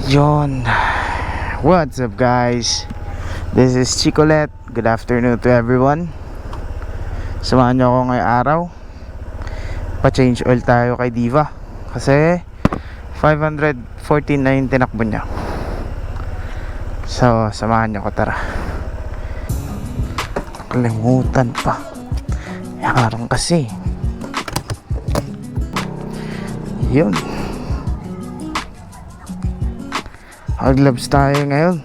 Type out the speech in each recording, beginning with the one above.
Yon. What's up guys? This is Chicolet. Good afternoon to everyone. Samahan nyo ako ngayong araw. Pa-change oil tayo kay Diva. Kasi 514 na yung tinakbo niya. So, samahan nyo ko, tara. Kalimutan pa. Harang kasi. Yun. Mag-gloves tayo ngayon.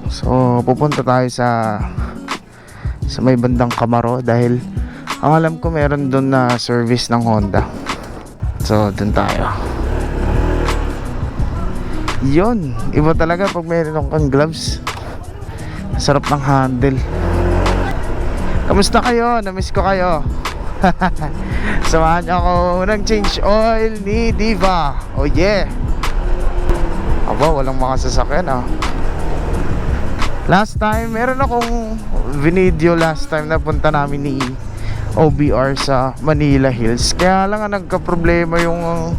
So pupunta tayo sa may bandang Camaro dahil ang alam ko meron doon na service ng Honda. So doon tayo. Yun, iba talaga pag meron kang gloves. Sarap ng handle. Kamusta kayo? Namiss ko kayo. Samahan niyo ako ng change oil ni Diva. Oh yeah. Aba, walang makasasakyan ah. Last time, meron akong video last time na punta namin ni OBR sa Manila Hills. Kaya lang nagka-problema yung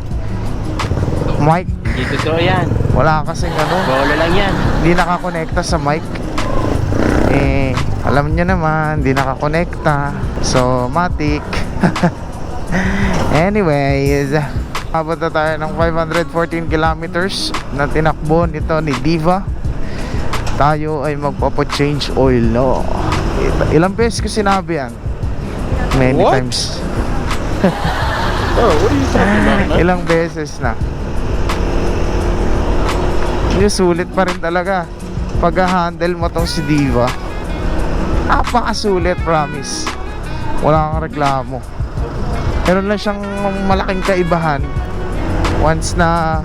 mic. Hindi totoo yan. Wala kasing Bola lang yan. hindi nakakonekta sa mic. Eh, alam niyo naman, hindi nakakonekta. So, matik. Anyways, abot na tayo ng 514 kilometers na tinakbo nito ni Diva. Tayo ay magpapa-change oil, no? Ilang beses ko sinabi yan? Many What? times. Oh, what are you talking about, man? Ilang beses na. Yung sulit pa rin talaga pag-handle mo tong si Diva. Napakasulit, promise. Wala kang reklamo. Meron lang siyang malaking kaibahan once na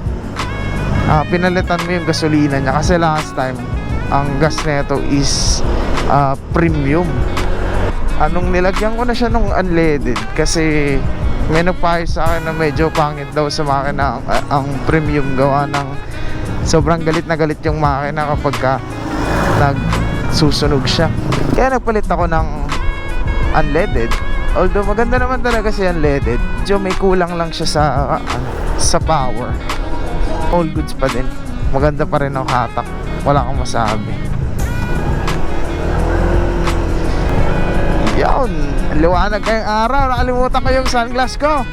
pinalitan mo yung gasolina niya. Kasi last time ang gas nito is premium. Anong nilagyan ko na siya nung unleaded kasi may nagpayo sa akin na medyo pangit daw sa makina ang premium, gawa ng sobrang galit na galit yung makina kapag ka nagsusunog siya. Kaya nagpalit ako ng unleaded. Although maganda naman talaga si unleaded, medyo may kulang lang siya sa power. All goods pa din. Maganda pa rin ang hatak. Wala kang masabi. Yun, liwanag ngayong araw. Nakalimutan ko yung sunglass ko.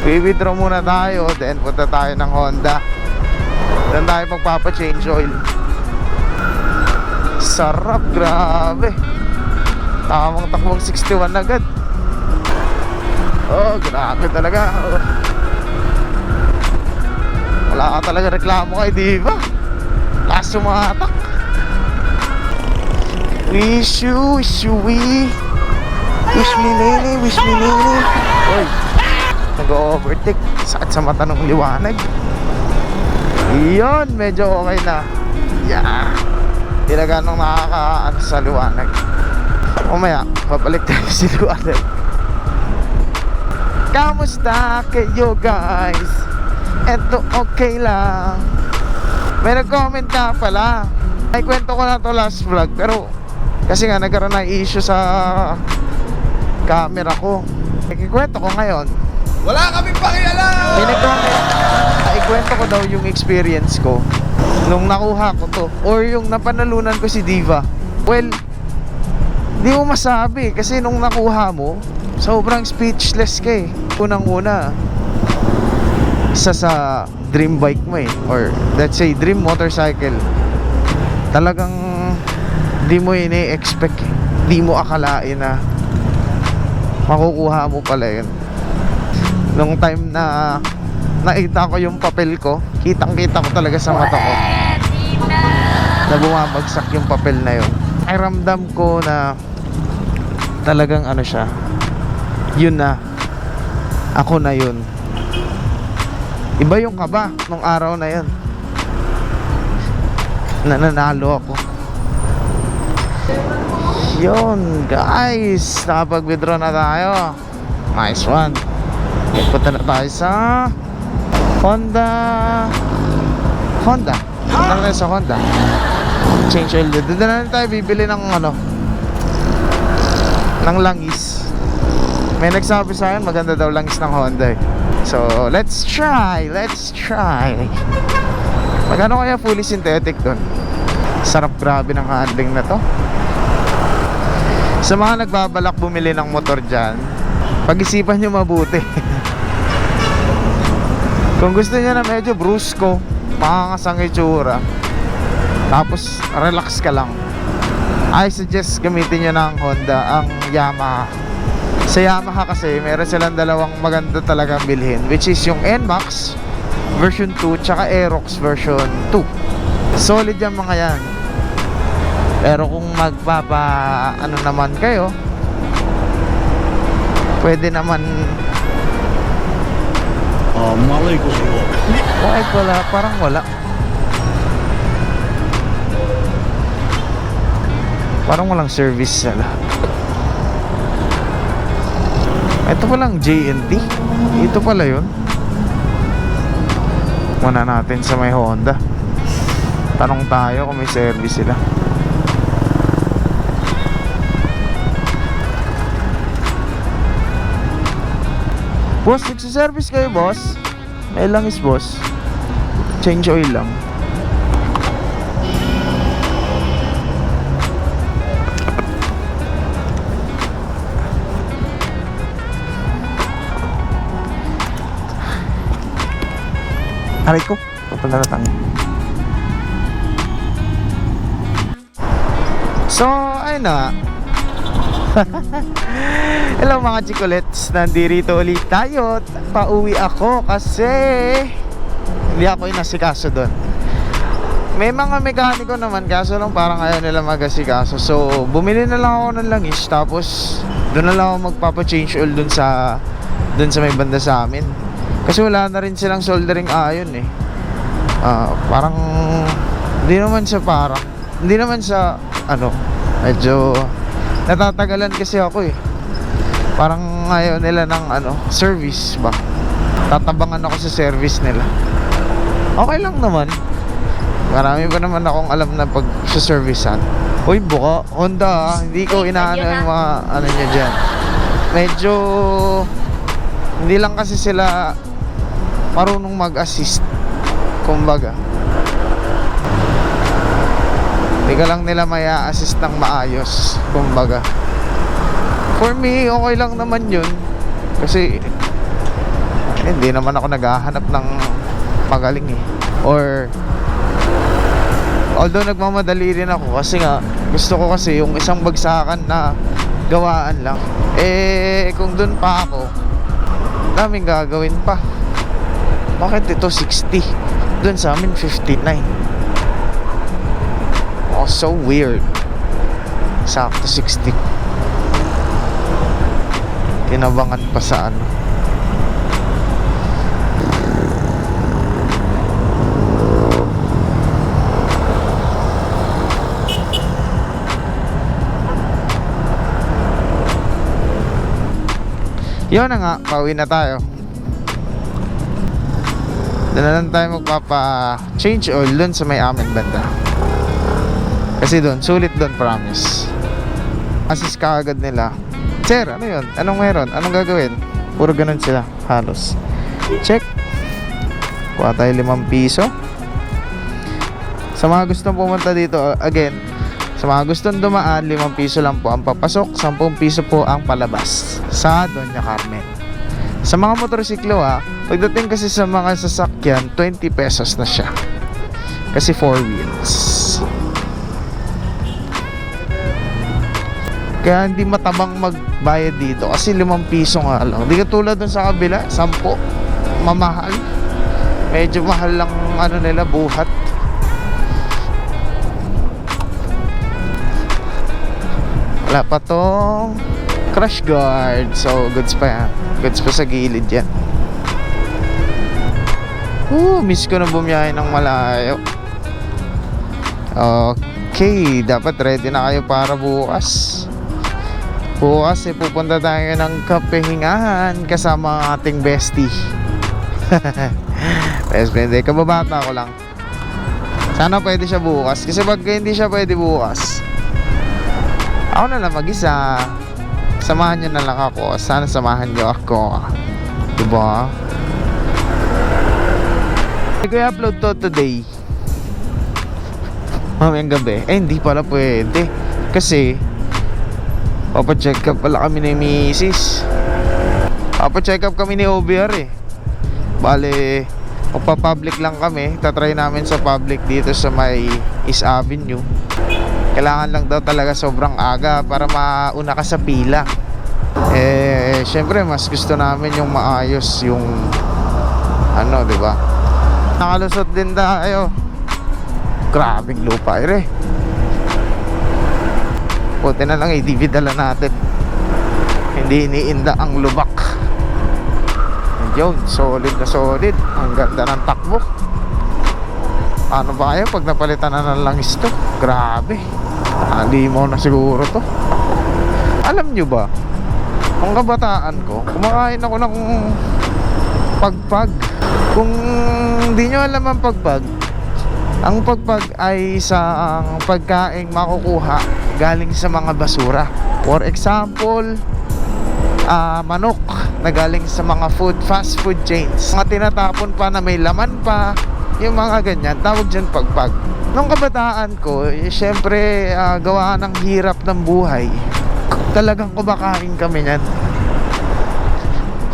I-withdraw muna tayo, then punta tayo ng Honda. Then tayo magpapa-change oil. Sarap, grabe. Tamang takbong 61 agad. Oh, grabe talaga. Wala ka talaga reklamo kay Diva. Lakas sumatak. Wish you, we. Wish me nini, wish me nini. Oy, nag-overtake. Sakit sa mata ng liwanag. Iyon, medyo okay na. Yeah. Hindi na ganong nakakaano sa liwanag. Mamaya, papalik tayo sa liwanag. Kamusta kayo guys? Eto okay lang. May nag-comment ka pala. Ay kwento ko na to last vlog, pero kasi nga nagkaroon ng issue sa camera ko. Ikwento ko ngayon. Wala kaming pakialam! May nag-comment. Ikwento ko daw yung experience ko nung nakuha ko to, or yung napanalunan ko si Diva. Well, di mo masabi kasi nung nakuha mo, sobrang speechless ka eh. Unang-una, isa sa dream bike mo eh, or let's say dream motorcycle. Talagang di mo ini-expect eh. Di mo akalain na makukuha mo pala yun. Nung time na nakita ko yung papel ko, kitang-kita ko talaga sa mata ko na bumabagsak yung papel na yun. Ay ramdam ko na talagang ano siya, yun na, ako na yun. Iba yung kaba nung araw na yun, nananalo ako. Yun guys, nakapag-withdraw na tayo. Nice one. Punta na tayo sa Honda. Punta na tayo sa Honda. Change oil. Doon na tayo bibili ng ng langis. May nagsabi sa akin maganda daw langis ng Honda eh. So let's try. Magkano kaya fully synthetic doon? Sarap grabe ng handling na to. Sa mga nagbabalak bumili ng motor dyan, pag-isipan nyo mabuti. Kung gusto nyo na medyo brusco, makangasang itsura, tapos relax ka lang, I suggest gamitin nyo ng Honda, ang Yamaha. Sa Yamaha kasi meron silang dalawang maganda talagang bilhin, which is yung NMAX version 2 tsaka Aerox version 2. Solid yung mga yan. Pero kung ano naman kayo, pwede naman malay ko siya. kahit wala, parang wala. Parang walang service sa lahat. Ito palang JNT. Ito pala yun. Muna natin sa may Honda. Tanong tayo kung may service sila. Boss, nagsiservice kayo, boss? May langis, boss. Change oil lang. Aray ko, kapala na tangi. So, ayun na. Hello mga chikolets, nandito ulit tayo. Pauwi ako kasi hindi ako inasikaso doon. May mga mekaniko naman, kaso lang parang ayaw nila mag-asikaso. So, bumili na lang ako ng langis. Tapos, doon na lang ako magpapa-change oil doon sa may banda sa amin. Kasi wala na rin silang soldering iron eh. Parang hindi naman sa medyo natatagalan kasi ako eh. Parang ayaw nila ng service ba. Tatabangan ako sa service nila. Okay lang naman. Marami pa naman akong alam na pag sa servicean. Uy, buka Honda hindi ko inaano yung mga nyo dyan. Medyo hindi lang kasi sila marunong mag-assist, kumbaga. Hindi ka lang nila may assist ng maayos, kumbaga. For me, okay lang naman yun. Kasi hindi naman ako naghahanap ng magaling eh. Or although nagmamadali rin ako kasi nga gusto ko kasi yung isang bagsakan na gawaan lang. Eh kung dun pa ako, daming gagawin pa. Bakit ito 60? Doon sa amin 59. Oh, so weird. Sakto 60. Tinabangan pa sa Yun na nga, pauwi na tayo. Doon na lang tayo magpapa-change oil doon sa may amin banda. Kasi doon, sulit doon, promise. Assist ka agad nila. Sir, ano yun? Anong meron? Anong gagawin? Puro ganun sila, halos. Check. Kuha tayo 5 piso. Sa mga gustong pumunta dito, again, sa mga gustong dumaan, 5 piso lang po ang papasok, 10 piso po ang palabas sa Doña Carmen. Sa mga motorsiklo pagdating kasi sa mga sasakyan, 20 pesos na siya. Kasi 4 wheels. Kaya hindi matabang magbayad dito kasi 5 piso nga lang. Hindi katulad dun sa kabila, 10. Mamahal. Medyo mahal lang nila buhat. Wala pa tong crash guard. So goods pa yan. Goods pa sa gilid yan. Miss ko na bumiyahe ng malayo. Okay, dapat ready na kayo para bukas. Bukas pupunta tayo ng kapehingahan kasama ang ating bestie. Best friend, kababata ko lang. Sana pwede siya bukas. Kasi pag hindi siya pwede bukas, ako na lang mag-isa. Samahan nyo na lang ako. Sana samahan nyo ako. Diba? Hindi ko i-upload to today mamayang gabi. Hindi pala pwede. Kasi, papacheck up pala kami ni Mrs. Papacheck up kami ni OBR eh. Bale, magpa-public lang kami. Tatry namin sa public dito sa may East Avenue. Kailangan lang daw talaga sobrang aga para mauna ka sa pila. Syempre mas gusto namin yung maayos yung ano, di ba? Nakalusot din tayo. Grabing lupa ere. Puti na lang ATV dala natin. Hindi iniinda ang lubak. Yun, solid na solid. Ang ganda ng takbo. Ano ba kaya pag napalitan na ng langis to? Grabe. Limaw na siguro to. Alam nyo ba, kung kabataan ko, kumakain ako ng pagpag. Kung hindi nyo alam ang pagpag ay isang pagkaing makukuha galing sa mga basura. For example, manok na galing sa mga fast food chains. Mga tinatapon pa na may laman pa, yung mga ganyan, tawag dyan pagpag. Nung kabataan ko, syempre gawa ng hirap ng buhay, talagang kumakain kami niyan.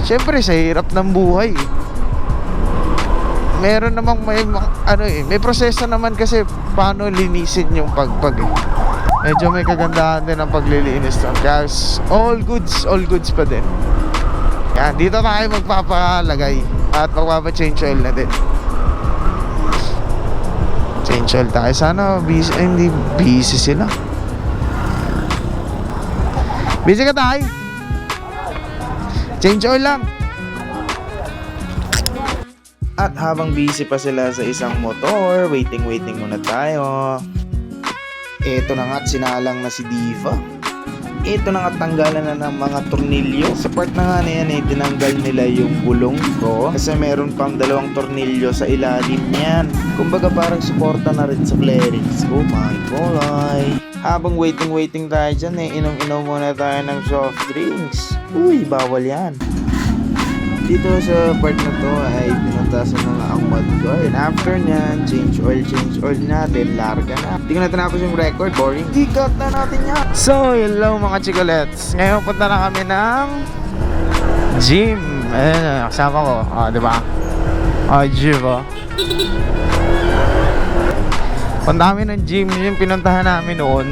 Syempre sa hirap ng buhay, meron namang may proseso naman kasi paano linisin yung pagpag eh. Medyo may kagandahan din ang paglilinis doon. Kaya all goods pa din. Yan, dito tayo magpapalagay at magpapa-change oil na din. Change oil tayo. Sana hindi busy sila. Busy ka tayo? Change oil lang. At habang busy pa sila sa isang motor, waiting muna tayo. Ito na nga't sinalang na si Diva. Ito na nga't tanggalan na ng mga tornilyo. Sa part na nga na yan tinanggal nila yung gulong ko. Kasi meron pang 2 tornilyo sa ilalim yan. Kumbaga parang suporta na rin sa clearance ko. My kulay. Habang waiting tayo dyan inom muna tayo ng soft drinks. Uy, bawal yan. Dito sa part na to ay pinuntasan mga angmad ko. And after nyan, change oil natin, larga na. Hindi ko na tinapos yung record, boring. Ikat na natin yan. So, hello mga chicolets. Ngayon punta na kami ng gym. Ayan, kasama ko. Di ba? Gym punta kami ng gym. Yung pinuntahan namin noon.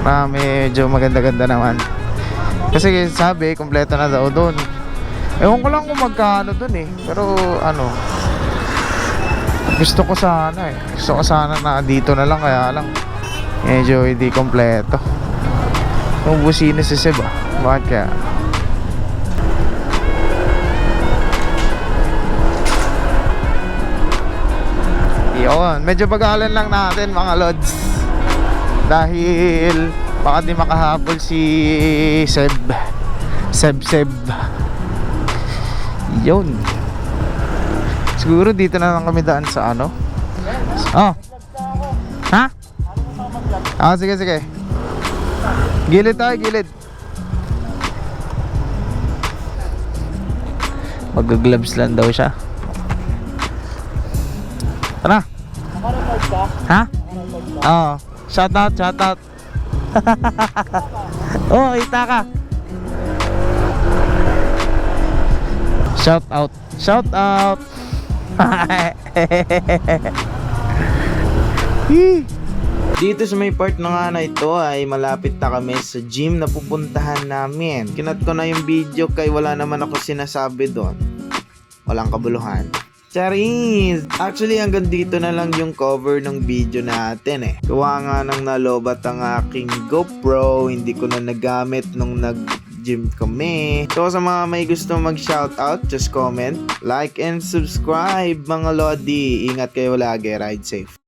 Medyo maganda-ganda naman. Kasi sabi, kompleto na daw doon. Ewan ko lang kung magkano dun eh. Pero gusto ko sana na dito na lang. Kaya lang medyo hindi kompleto. Yung busina si Seb bakit kaya? Yun, medyo pag-aalan lang natin mga lods. Dahil baka di makahabol si Seb. Yun. Siguro dito na lang kami daan sa ano. Ha? Sige. Gilid tayo, gilid. Mag-gloves lang daw siya. Tara. Ha? Oo. Shout out. Oh, ita ka. Shout out. Dito sa may part na nga na ito ay malapit na kami sa gym na pupuntahan namin. Kinat ko na yung video kay wala naman ako sinasabi doon. Walang kabuluhan. Charis! Actually hanggang dito na lang yung cover ng video natin eh. Gawa nga nang nalobat ang aking GoPro. Hindi ko na nagamit nung gym kami. So sa mga may gusto mag-shoutout, just comment, like, and subscribe mga lodi. Ingat kayo lagi, ride safe.